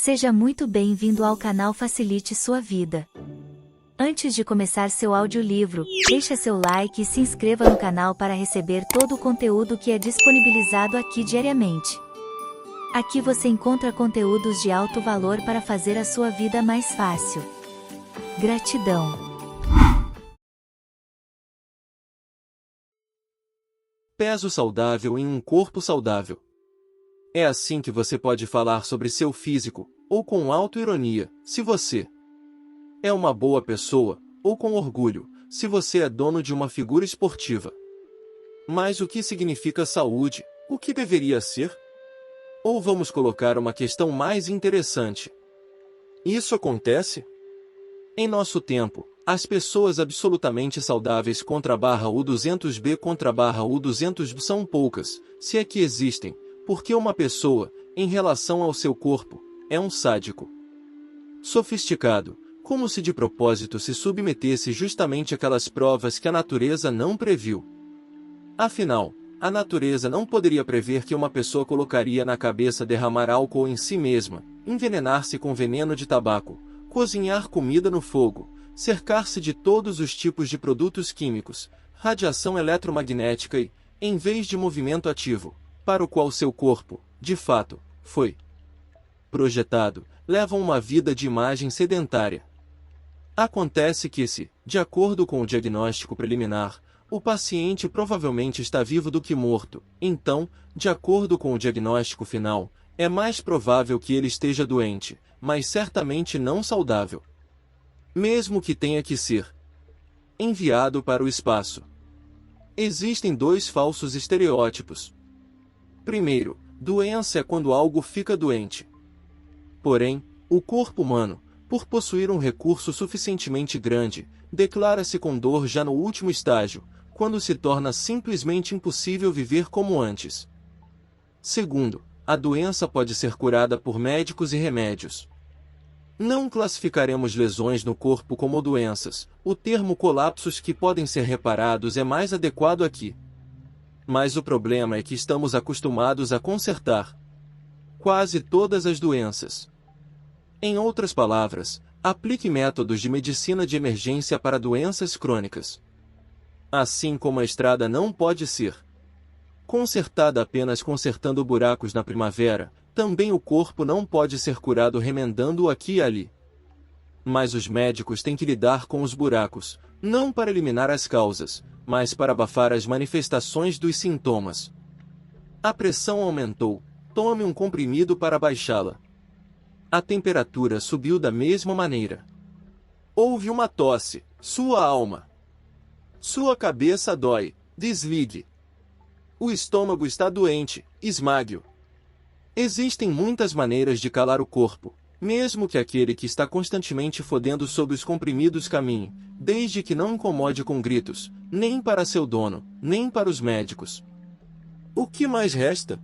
Seja muito bem-vindo ao canal Facilite Sua Vida. Antes de começar seu audiolivro, deixe seu like e se inscreva no canal para receber todo o conteúdo que é disponibilizado aqui diariamente. Aqui você encontra conteúdos de alto valor para fazer a sua vida mais fácil. Gratidão. Peso saudável em um corpo saudável. É assim que você pode falar sobre seu físico, ou com auto-ironia, se você é uma boa pessoa, ou com orgulho, se você é dono de uma figura esportiva. Mas o que significa saúde? O que deveria ser? Ou vamos colocar uma questão mais interessante. Isso acontece? Em nosso tempo, as pessoas absolutamente saudáveis U200B U200B são poucas, se é que existem, porque uma pessoa, em relação ao seu corpo, é um sádico sofisticado, como se de propósito se submetesse justamente àquelas provas que a natureza não previu. Afinal, a natureza não poderia prever que uma pessoa colocaria na cabeça derramar álcool em si mesma, envenenar-se com veneno de tabaco, cozinhar comida no fogo, cercar-se de todos os tipos de produtos químicos, radiação eletromagnética e, em vez de movimento ativo, para o qual seu corpo, de fato, foi projetado, levam uma vida de imagem sedentária. Acontece que se, de acordo com o diagnóstico preliminar, o paciente provavelmente está vivo do que morto, então, de acordo com o diagnóstico final, é mais provável que ele esteja doente, mas certamente não saudável. Mesmo que tenha que ser enviado para o espaço. Existem dois falsos estereótipos. Primeiro, doença é quando algo fica doente. Porém, o corpo humano, por possuir um recurso suficientemente grande, declara-se com dor já no último estágio, quando se torna simplesmente impossível viver como antes. Segundo, a doença pode ser curada por médicos e remédios. Não classificaremos lesões no corpo como doenças, o termo colapsos que podem ser reparados é mais adequado aqui. Mas o problema é que estamos acostumados a consertar quase todas as doenças. Em outras palavras, aplique métodos de medicina de emergência para doenças crônicas. Assim como a estrada não pode ser consertada apenas consertando buracos na primavera, também o corpo não pode ser curado remendando-o aqui e ali. Mas os médicos têm que lidar com os buracos, não para eliminar as causas, mas para abafar as manifestações dos sintomas. A pressão aumentou, tome um comprimido para baixá-la. A temperatura subiu da mesma maneira. Houve uma tosse, sua alma. Sua cabeça dói, desligue. O estômago está doente, esmague-o. Existem muitas maneiras de calar o corpo, mesmo que aquele que está constantemente fodendo sob os comprimidos caminhe, desde que não incomode com gritos, nem para seu dono, nem para os médicos. O que mais resta?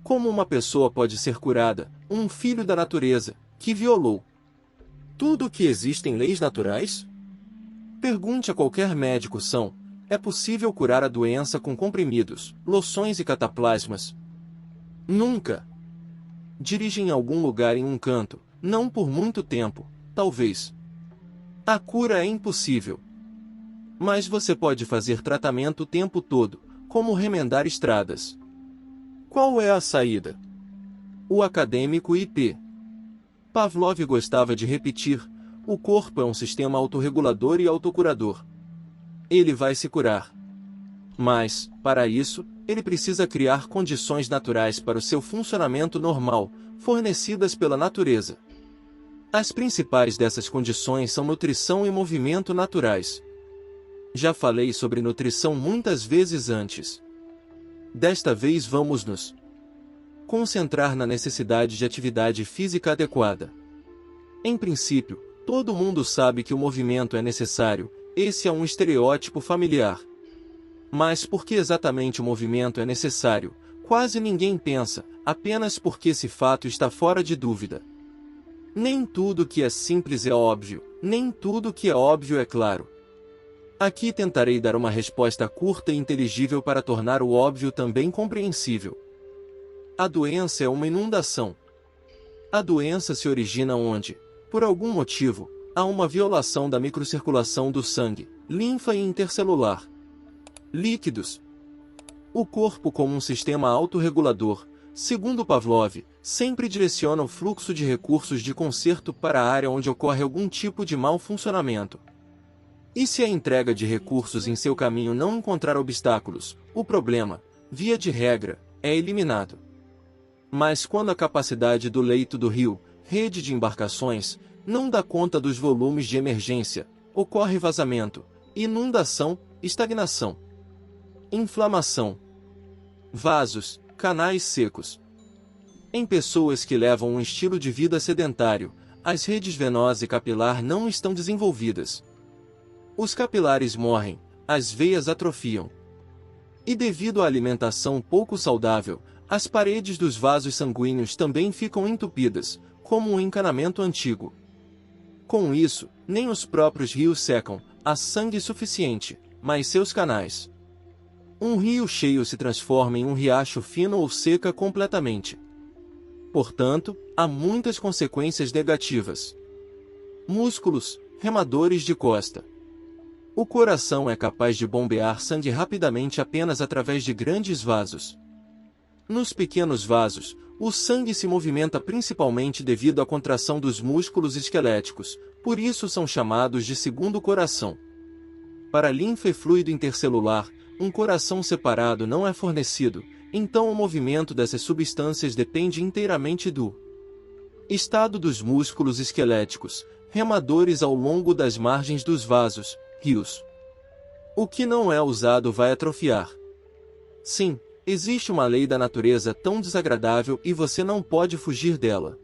Como uma pessoa pode ser curada, um filho da natureza, que violou tudo o que existem leis naturais? Pergunte a qualquer médico é possível curar a doença com comprimidos, loções e cataplasmas? Nunca. Dirige em algum lugar em um canto, não por muito tempo, talvez. A cura é impossível. Mas você pode fazer tratamento o tempo todo, como remendar estradas. Qual é a saída? O acadêmico I.P. Pavlov gostava de repetir: o corpo é um sistema autorregulador e autocurador. Ele vai se curar. Mas, para isso, ele precisa criar condições naturais para o seu funcionamento normal, fornecidas pela natureza. As principais dessas condições são nutrição e movimento naturais. Já falei sobre nutrição muitas vezes antes. Desta vez vamos nos concentrar na necessidade de atividade física adequada. Em princípio, todo mundo sabe que o movimento é necessário, esse é um estereótipo familiar. Mas por que exatamente o movimento é necessário? Quase ninguém pensa, apenas porque esse fato está fora de dúvida. Nem tudo que é simples é óbvio, nem tudo que é óbvio é claro. Aqui tentarei dar uma resposta curta e inteligível para tornar o óbvio também compreensível. A doença é uma inundação. A doença se origina onde, por algum motivo, há uma violação da microcirculação do sangue, linfa e intercelular. Líquidos. O corpo, como um sistema autorregulador, segundo Pavlov, sempre direciona o fluxo de recursos de conserto para a área onde ocorre algum tipo de mau funcionamento. E se a entrega de recursos em seu caminho não encontrar obstáculos, o problema, via de regra, é eliminado. Mas quando a capacidade do leito do rio, rede de embarcações, não dá conta dos volumes de emergência, ocorre vazamento, inundação, estagnação, inflamação, vasos, canais secos. Em pessoas que levam um estilo de vida sedentário, as redes venosa e capilar não estão desenvolvidas. Os capilares morrem, as veias atrofiam. E devido à alimentação pouco saudável, as paredes dos vasos sanguíneos também ficam entupidas, como um encanamento antigo. Com isso, nem os próprios rios secam, há sangue suficiente, mas seus canais. Um rio cheio se transforma em um riacho fino ou seca completamente. Portanto, há muitas consequências negativas. Músculos, remadores de costa. O coração é capaz de bombear sangue rapidamente apenas através de grandes vasos. Nos pequenos vasos, o sangue se movimenta principalmente devido à contração dos músculos esqueléticos, por isso são chamados de segundo coração. Para linfa e fluido intercelular, um coração separado não é fornecido, então o movimento dessas substâncias depende inteiramente do estado dos músculos esqueléticos, remadores ao longo das margens dos vasos, rios. O que não é usado vai atrofiar. Sim, existe uma lei da natureza tão desagradável e você não pode fugir dela.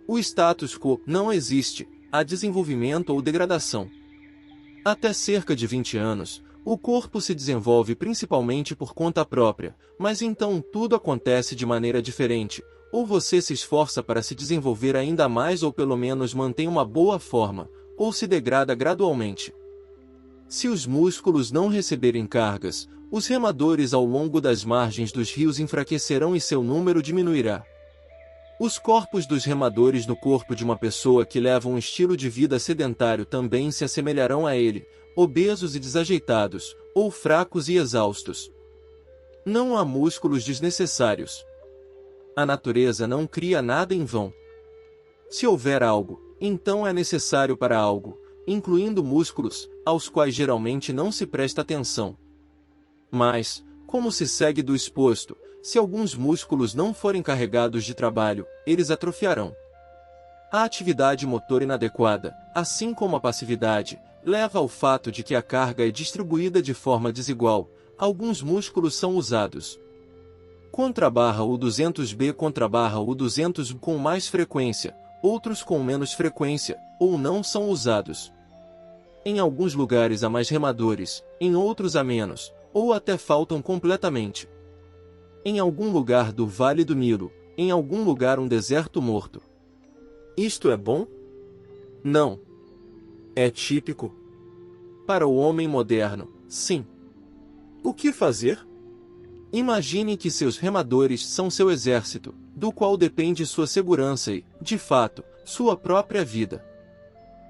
O status quo não existe, há desenvolvimento ou degradação. Até cerca de 20 anos, o corpo se desenvolve principalmente por conta própria, mas então tudo acontece de maneira diferente, ou você se esforça para se desenvolver ainda mais ou pelo menos mantém uma boa forma, ou se degrada gradualmente. Se os músculos não receberem cargas, os remadores ao longo das margens dos rios enfraquecerão e seu número diminuirá. Os corpos dos remadores no corpo de uma pessoa que leva um estilo de vida sedentário também se assemelharão a ele, obesos e desajeitados, ou fracos e exaustos. Não há músculos desnecessários. A natureza não cria nada em vão. Se houver algo, então é necessário para algo, incluindo músculos, aos quais geralmente não se presta atenção. Mas, como se segue do exposto, se alguns músculos não forem carregados de trabalho, eles atrofiarão. A atividade motor inadequada, assim como a passividade, leva ao fato de que a carga é distribuída de forma desigual, alguns músculos são usados. Contra-barra U200B contra-barra U200 com mais frequência, outros com menos frequência, ou não são usados. Em alguns lugares há mais remadores, em outros há menos, ou até faltam completamente. Em algum lugar do Vale do Nilo, em algum lugar um deserto morto. Isto é bom? Não. É típico? Para o homem moderno, sim. O que fazer? Imagine que seus remadores são seu exército, do qual depende sua segurança e, de fato, sua própria vida.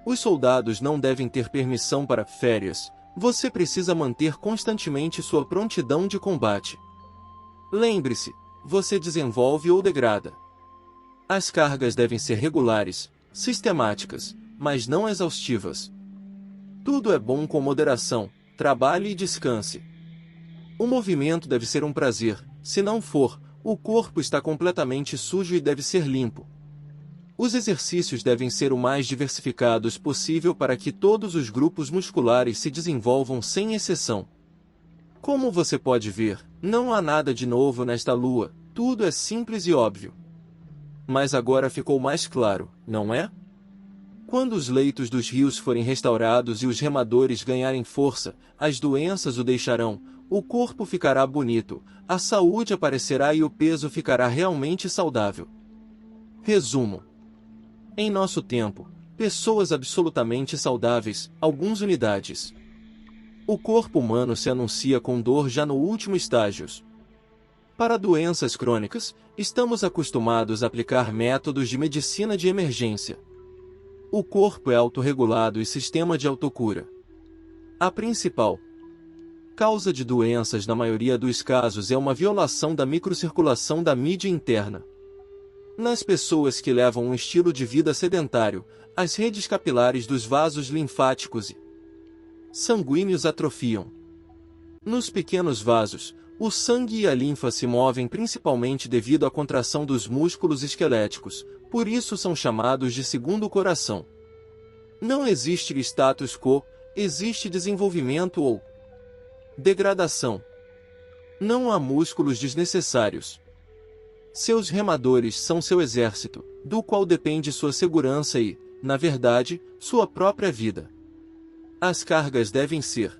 Os soldados não devem ter permissão para férias, você precisa manter constantemente sua prontidão de combate. Lembre-se, você desenvolve ou degrada. As cargas devem ser regulares, sistemáticas, mas não exaustivas. Tudo é bom com moderação, trabalhe e descanse. O movimento deve ser um prazer, se não for, o corpo está completamente sujo e deve ser limpo. Os exercícios devem ser o mais diversificados possível para que todos os grupos musculares se desenvolvam sem exceção. Como você pode ver, não há nada de novo nesta lua, tudo é simples e óbvio. Mas agora ficou mais claro, não é? Quando os leitos dos rios forem restaurados e os remadores ganharem força, as doenças o deixarão, o corpo ficará bonito, a saúde aparecerá e o peso ficará realmente saudável. Resumo. Em nosso tempo, pessoas absolutamente saudáveis, algumas unidades. O corpo humano se anuncia com dor já no último estágio. Para doenças crônicas, estamos acostumados a aplicar métodos de medicina de emergência. O corpo é autorregulado e sistema de autocura. A principal causa de doenças na maioria dos casos é uma violação da microcirculação da mídia interna. Nas pessoas que levam um estilo de vida sedentário, as redes capilares dos vasos linfáticos e sanguíneos atrofiam. Nos pequenos vasos, o sangue e a linfa se movem principalmente devido à contração dos músculos esqueléticos, por isso são chamados de segundo coração. Não existe status quo, existe desenvolvimento ou degradação. Não há músculos desnecessários. Seus remadores são seu exército, do qual depende sua segurança e, na verdade, sua própria vida. As cargas devem ser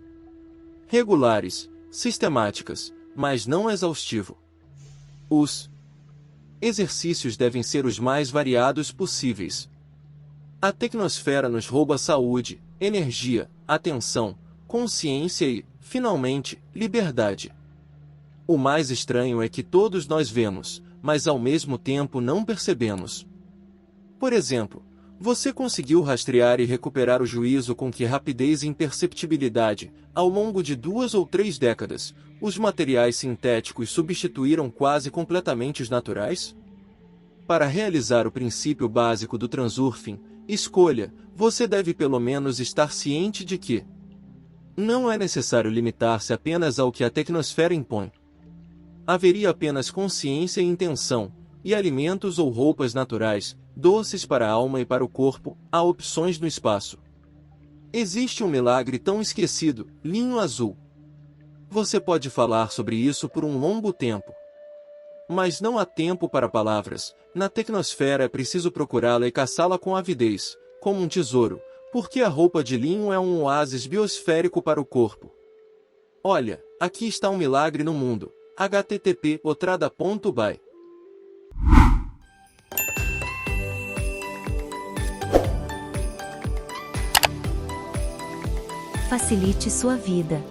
regulares, sistemáticas, mas não exaustivo. Os exercícios devem ser os mais variados possíveis. A tecnosfera nos rouba saúde, energia, atenção, consciência e, finalmente, liberdade. O mais estranho é que todos nós vemos, mas ao mesmo tempo não percebemos. Por exemplo, você conseguiu rastrear e recuperar o juízo com que rapidez e imperceptibilidade, ao longo de 2 ou 3 décadas, os materiais sintéticos substituíram quase completamente os naturais? Para realizar o princípio básico do Transurfing, escolha, você deve pelo menos estar ciente de que não é necessário limitar-se apenas ao que a tecnosfera impõe. Haveria apenas consciência e intenção, e alimentos ou roupas naturais, doces para a alma e para o corpo, há opções no espaço. Existe um milagre tão esquecido, linho azul. Você pode falar sobre isso por um longo tempo. Mas não há tempo para palavras, na tecnosfera é preciso procurá-la e caçá-la com avidez, como um tesouro, porque a roupa de linho é um oásis biosférico para o corpo. Olha, aqui está um milagre no mundo. http://otrada.by Facilite sua vida.